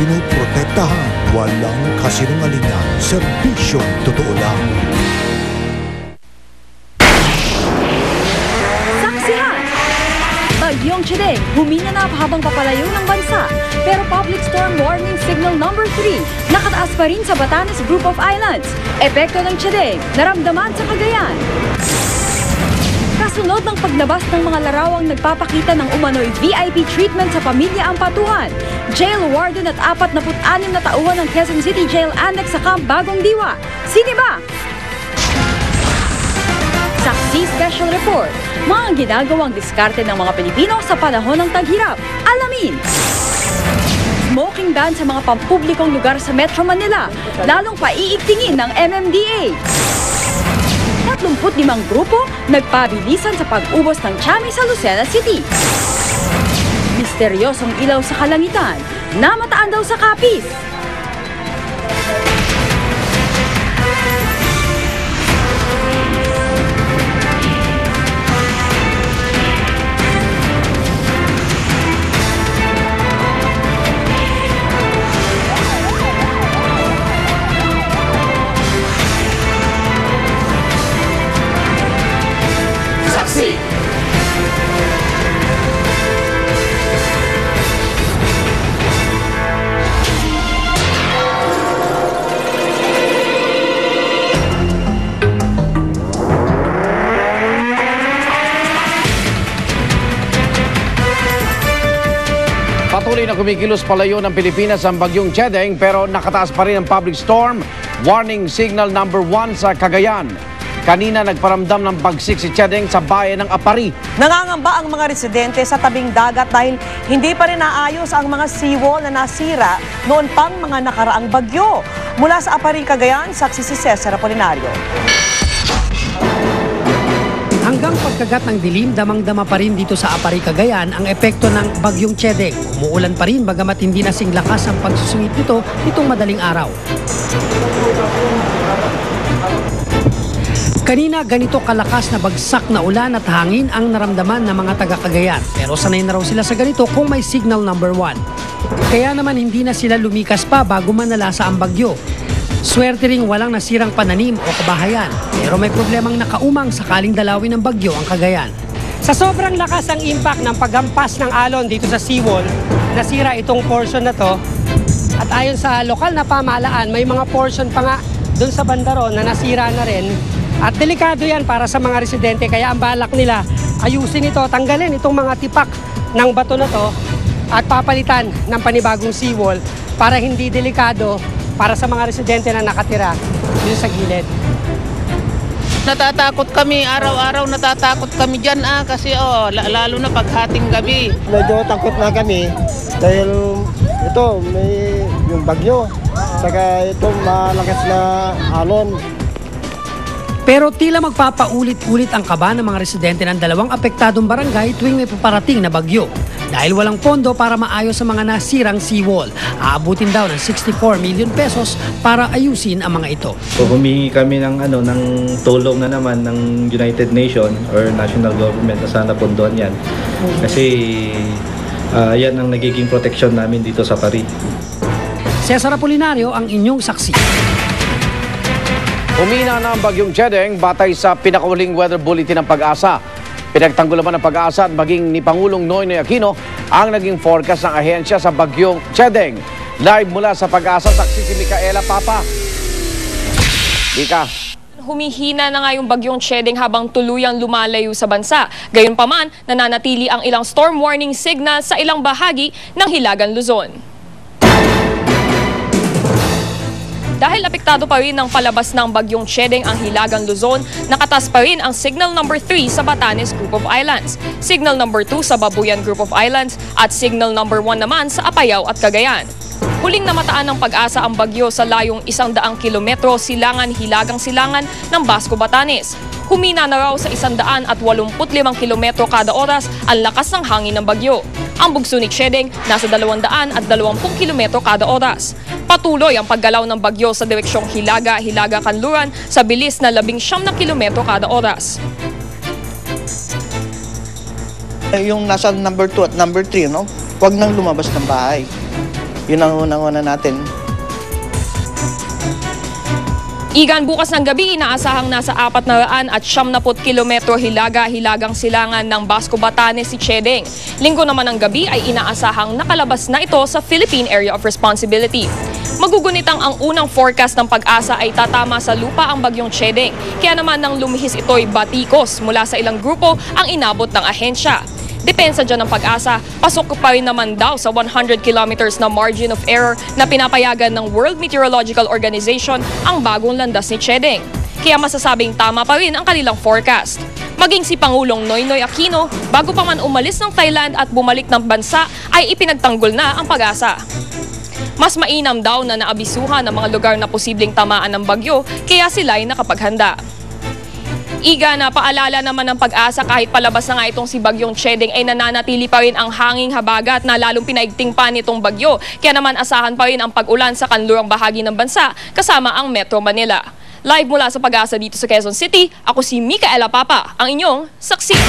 pinuprotektahan. Walang kasinungalingan, serbisyong totoo lang. Saksihan! Bagyong Chedeng, huminanap habang papalayo ng bansa. Pero public storm warning signal number 3, nakataas pa rin sa Batanes Group of Islands. Epekto ng Chedeng, naramdaman sa Cagayan. Kasunod ng paglabas ng mga larawang nagpapakita ng umano'y VIP treatment sa pamilya Ampatuan, jail warden at 46 na tauhan ng Quezon City Jail Annex sa Camp Bagong Diwa. Sino ba? Saksi Special Report, mga ginagawang diskarte ng mga Pilipino sa panahon ng taghirap. Alamin! Smoking ban sa mga pampublikong lugar sa Metro Manila, lalong paiigtingin ng MMDA. 35 grupo nagpabilisan sa pag-ubos ng tiyami sa Lucena City. Misteryosong ilaw sa kalangitan, namataan daw sa Capiz. Patuloy na kumikilos palayo ng Pilipinas ang bagyong Chedeng pero nakataas pa rin ang public storm warning signal number 1 sa Cagayan. Kanina nagparamdam ng bagsik si Chedeng sa bayan ng Apari. Nangangamba ang mga residente sa tabing dagat dahil hindi pa rin naayos ang mga seawall na nasira noon pang mga nakaraang bagyo. Mula sa Apari, Cagayan, saksi si Cesar Apolinario. Hanggang pagkagat ng dilim, damang-dama pa rin dito sa Apari, Cagayan ang epekto ng bagyong Chedeng. Umuulan pa rin bagamat hindi nasing lakas ang pagsusungit nito nitong madaling araw. Kanina ganito kalakas na bagsak na ulan at hangin ang naramdaman ng mga taga-Cagayan. Pero sanay na raw sila sa ganito kung may signal number 1. Kaya naman hindi na sila lumikas pa bago manalasa ang bagyo. Swerte ring walang nasirang pananim o kabahayan, pero may problemang nakaumang sakaling dalawin ng bagyo ang Cagayan. Sa sobrang lakas ng impact ng paghampas ng alon dito sa seawall, nasira itong portion na to. At ayon sa lokal na pamahalaan, may mga portion pa nga dun sa bandaron na nasira na rin. At delikado yan para sa mga residente, kaya ang balak nila ayusin ito, tanggalin itong mga tipak ng bato na to at papalitan ng panibagong seawall para hindi delikado para sa mga residente na nakatira dito sa gilid. Natatakot kami, araw-araw natatakot kami dyan kasi lalo na paghating gabi. Medyo takot na kami dahil ito may yung bagyo, saka itong malakas na alon. Pero tila magpapaulit-ulit ang kaba ng mga residente ng dalawang apektadong barangay tuwing may paparating na bagyo. Dahil walang pondo para maayos ang mga nasirang seawall, aabutin daw ng 64 million pesos para ayusin ang mga ito. So humingi kami ng tulong na naman ng United Nations or national government na sana pondohan yan. Kasi yan ang nagiging protection namin dito sa Apari. Cesar Apolinario ang inyong saksi. Humina na ang bagyong Chedeng batay sa pinakauling weather bulletin ng Pag-asa. Pinagtanggol naman ng Pag-asa at maging ni Pangulong Noynoy Aquino ang naging forecast ng ahensya sa bagyong Chedeng. Live mula sa Pag-asa, saksi si Micaela Papa. Mika. Humihina na nga yung bagyong Chedeng habang tuluyang lumalayo sa bansa. Gayunpaman, nananatili ang ilang storm warning signal sa ilang bahagi ng Hilagang Luzon. Dahil apektado pa rin ng palabas ng bagyong Chedeng ang Hilagang Luzon, nakatas pa rin ang signal number 3 sa Batanes Group of Islands, signal number 2 sa Babuyan Group of Islands at signal number 1 naman sa Apayao at Cagayan. Huling namataan ng Pag-asa ang bagyo sa layong 100 kilometro silangan-hilagang silangan ng Basco, Batanes. Humina na raw sa 185 kilometro kada oras ang lakas ng hangin ng bagyo. Ang bugso ni Chedeng nasa 220 kilometro kada oras. Patuloy ang paggalaw ng bagyo sa direksyong Hilaga-Kanluran sa bilis na 19 kilometro kada oras. Yung nasa number 2 at number 3, no? Huwag nang lumabas ng bahay. Yun ang unang-una natin. Igan, bukas ng gabi, inaasahang nasa 470 kilometro hilaga-hilagang silangan ng Basco, Batanes si Chedeng. Linggo naman ng gabi ay inaasahang nakalabas na ito sa Philippine Area of Responsibility. Magugunitang ang unang forecast ng Pag-asa ay tatama sa lupa ang bagyong Chedeng. Kaya naman nang lumihis ito'y batikos mula sa ilang grupo ang inabot ng ahensya. Depensa dyan ng Pag-asa, pasok pa rin naman daw sa 100 kilometers na margin of error na pinapayagan ng World Meteorological Organization ang bagong landas ni Chedeng. Kaya masasabing tama pa rin ang kanilang forecast. Maging si Pangulong Noynoy Aquino, bago pa man umalis ng Thailand at bumalik ng bansa, ay ipinagtanggol na ang Pag-asa. Mas mainam daw na naabisuhan ang mga lugar na posibleng tamaan ng bagyo, kaya sila ay nakapaghanda. Iga, na paalala naman ng Pag-asa kahit palabas na nga itong si Bagyong Chedeng ay nananatili pa rin ang hanging habagat na lalong pinaigting pa nitong bagyo. Kaya naman asahan pa rin ang pag-ulan sa kanlurang bahagi ng bansa kasama ang Metro Manila. Live mula sa Pag-asa dito sa Quezon City, ako si Micaela Papa, ang inyong saksi.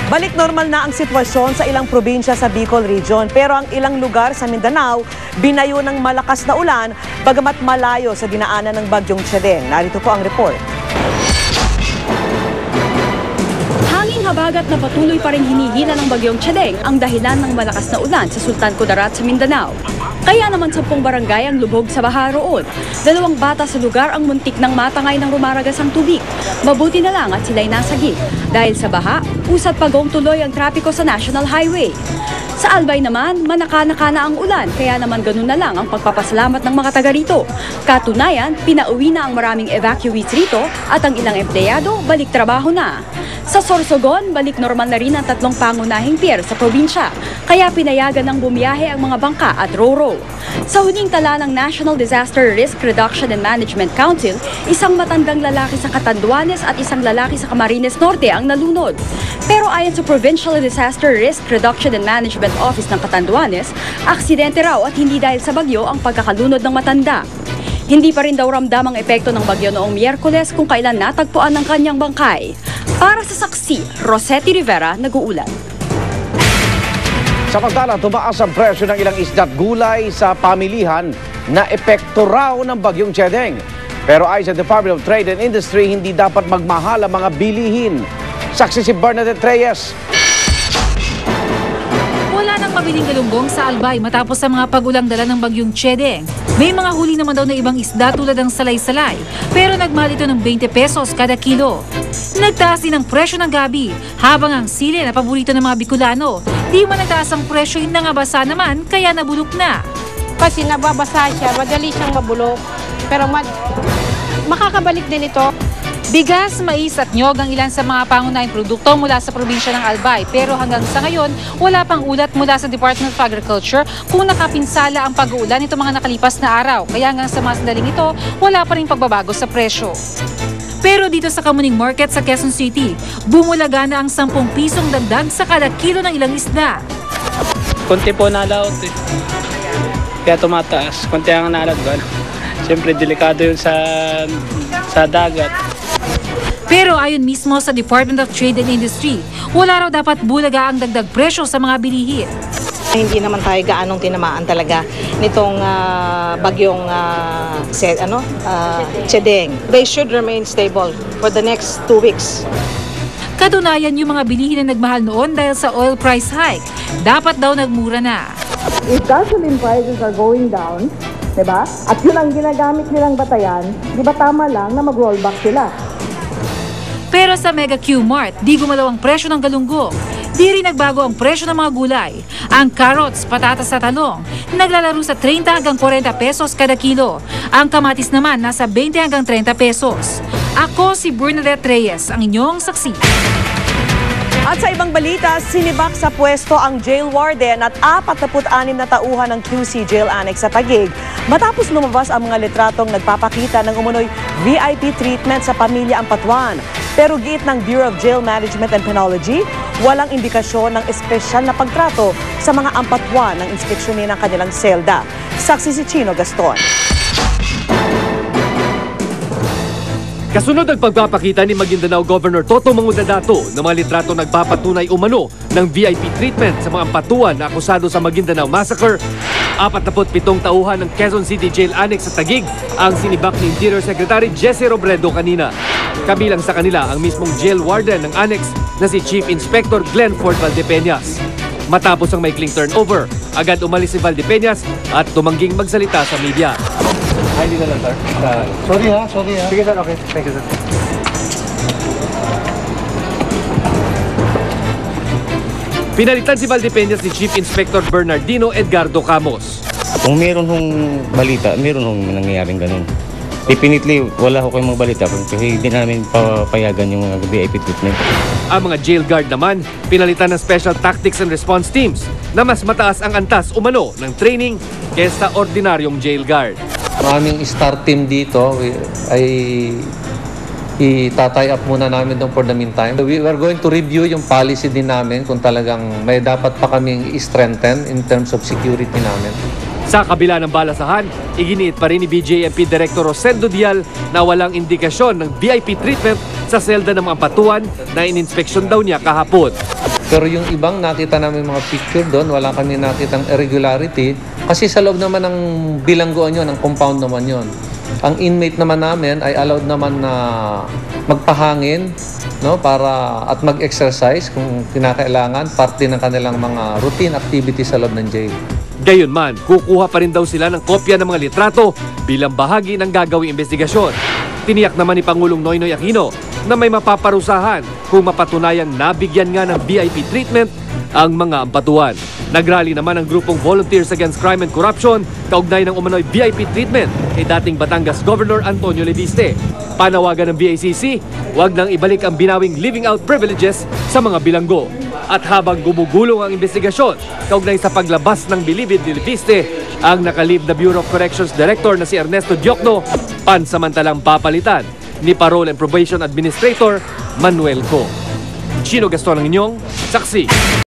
Balik normal na ang sitwasyon sa ilang probinsya sa Bicol Region, pero ang ilang lugar sa Mindanao binayo ng malakas na ulan bagamat malayo sa dinaanan ng Bagyong Chedeng. Narito po ang report. Hanging habagat na patuloy pa rin hinihila ng Bagyong Chedeng ang dahilan ng malakas na ulan sa Sultan Kudarat sa Mindanao. Kaya naman 10 barangay ang lubog sa baha roon. 2 bata sa lugar ang muntik ng matangay ng rumaragas ang tubig. Mabuti na lang at sila'y nasagip. Dahil sa baha, usat pagong tuloy ang trapiko sa National Highway. Sa Albay naman, manaka-naka na ang ulan, kaya naman ganun na lang ang pagpapasalamat ng mga taga rito. Katunayan, pinauwi na ang maraming evacuees rito at ang ilang empleyado balik trabaho na. Sa Sorsogon, balik normal na rin ang 3 pangunahing pier sa probinsya, kaya pinayagan ng bumiyahe ang mga bangka at ro-ro. Sa huling tala ng National Disaster Risk Reduction and Management Council, isang matandang lalaki sa Catanduanes at isang lalaki sa Camarines Norte ang nalunod. Pero ayon sa Provincial Disaster Risk Reduction and Management Office ng Catanduanes, aksidente raw at hindi dahil sa bagyo ang pagkakalunod ng matanda. Hindi pa rin daw ramdam ang epekto ng bagyo noong Miyerkules kung kailan natagpuan ng kanyang bangkay. Para sa saksi, Rosetti Rivera, nag-uulat. Samantala, tumaas ang presyo ng ilang isda at gulay sa pamilihan na epekto raw ng Bagyong Chedeng. Pero ayon sa Department of Trade and Industry, hindi dapat magmahal ang mga bilihin. Saksi si Bernadette Reyes. Wala nang mabiling galunggong sa Albay matapos sa mga pag-ulang dala ng Bagyong Chedeng. May mga huli naman daw na ibang isda tulad ng salay-salay, pero nagmahal ito ng 20 pesos kada kilo. Nagtaas din ang presyo ng gabi, habang ang sili na paborito ng mga Bicolano, di man nagtaas ang presyo, nangabasa naman, kaya nabulok na. Kasi nababasa siya, madali siyang mabulok. Pero makakabalik din ito. Bigas, mais at nyog ang ilan sa mga pangunahing produkto mula sa probinsya ng Albay. Pero hanggang sa ngayon, wala pang ulat mula sa Department of Agriculture kung nakapinsala ang pag-uulan nito mga nakalipas na araw. Kaya hanggang sa mga sandaling ito, wala pa rin pagbabago sa presyo. Pero dito sa Kamuning Market sa Quezon City, bumulaga na ang 10 pisong dagdag sa kada kilo ng ilang isda. Konti po nalaot eh. Kaya tumataas. Konti ang nalagban. Siyempre, delikado yun sa dagat. Pero ayon mismo sa Department of Trade and Industry, wala raw dapat bulaga ang dagdag presyo sa mga bilihin. Hindi naman tayo gaanong tinamaan talaga nitong bagyong Chedeng. They should remain stable for the next 2 weeks. Katunayan, yung mga bilihin na nagmahal noon dahil sa oil price hike, dapat daw nagmura na. If gasoline prices are going down, diba? At yun ang ginagamit nilang batayan, di ba tama lang na mag-rollback sila? Pero sa Mega Q-Mart, di gumalaw ang presyo ng galunggong. Di rin nagbago ang presyo ng mga gulay. Ang carrots, patatas at talong, naglalaro sa 30 hanggang 40 pesos kada kilo. Ang kamatis naman nasa 20 hanggang 30 pesos. Ako si Bernadette Reyes, ang inyong saksi. At sa ibang balita, sinibak sa pwesto ang jail warden at 46 na tauhan ng QC Jail Annex sa Taguig matapos lumabas ang mga litratong nagpapakita ng umunoy VIP treatment sa pamilya Ampatuan. Pero giit ng Bureau of Jail Management and Penology, walang indikasyon ng espesyal na pagtrato sa mga Ampatuan ng inspeksyonin ng kanilang selda. Saksi si Chino Gaston. Kasunod ang pagpapakita ni Maguindanao Governor Toto Mangudadato ng mga litrato nagpapatunay umano ng VIP treatment sa mga Ampatuan na akusado sa Maguindanao Massacre, 47 tauhan ng Quezon City Jail Annex sa Taguig ang sinibak ni Interior Secretary Jesse Robredo kanina. Kabilang sa kanila ang mismong jail warden ng Annex na si Chief Inspector Glenford Valdepeñas. Matapos ang maikling turnover, agad umalis si Valdepeñas at tumangging magsalita sa media. Ay, hindi na lang, sir. Sorry ha. Sige, sir. Okay. Thank you, sir. Pinalitan si Valdepeñas ni Chief Inspector Bernardino Edgardo Camos. Kung meron hong balita, meron hong nangyayaring ganun. Definitely, wala ko kayong mga balita kasi hindi namin papayagan yung VIP treatment. Ang mga jail guard naman, pinalitan ng Special Tactics and Response Teams na mas mataas ang antas umano ng training kaysa ordinaryong jail guard. Maraming star team dito ay itatay up muna namin doon for the meantime. We are going to review yung policy din namin kung talagang may dapat pa kaming i-strengthen in terms of security namin. Sa kabila ng balasahan, iginiit pa rin ni BJMP Director Rosendo Dial na walang indikasyon ng VIP treatment sa selda ng mga patuan na ininspeksyon daw niya kahapon. Pero yung ibang nakita namin mga picture doon, wala kami nakitang irregularity kasi sa loob naman ng bilangguan yun, ng compound naman yun. Ang inmate naman namin ay allowed naman na magpahangin, no, para at mag-exercise kung kinakailangan, parte ng kanilang mga routine activities sa loob ng jail. Gayunman, kukuha pa rin daw sila ng kopya ng mga litrato bilang bahagi ng gagawing investigasyon. Tiniyak naman ni Pangulong Noynoy Aquino na may mapaparusahan kung mapatunayang nabigyan nga ng VIP treatment ang mga ampatuan. Nagrally naman ang grupong Volunteers Against Crime and Corruption kaugnay ng umano'y VIP treatment kay dating Batangas Governor Antonio Leviste. Panawagan ng BACC, huwag nang ibalik ang binawing living out privileges sa mga bilanggo. At habang gumugulong ang investigasyon kaugnay sa paglabas ng bilibid ni Leviste, ang nakalib na Bureau of Corrections Director na si Ernesto Diokno, pansamantalang papalitan ni Parole and Probation Administrator Manuel Co. Chino Gaston ang inyong saksi.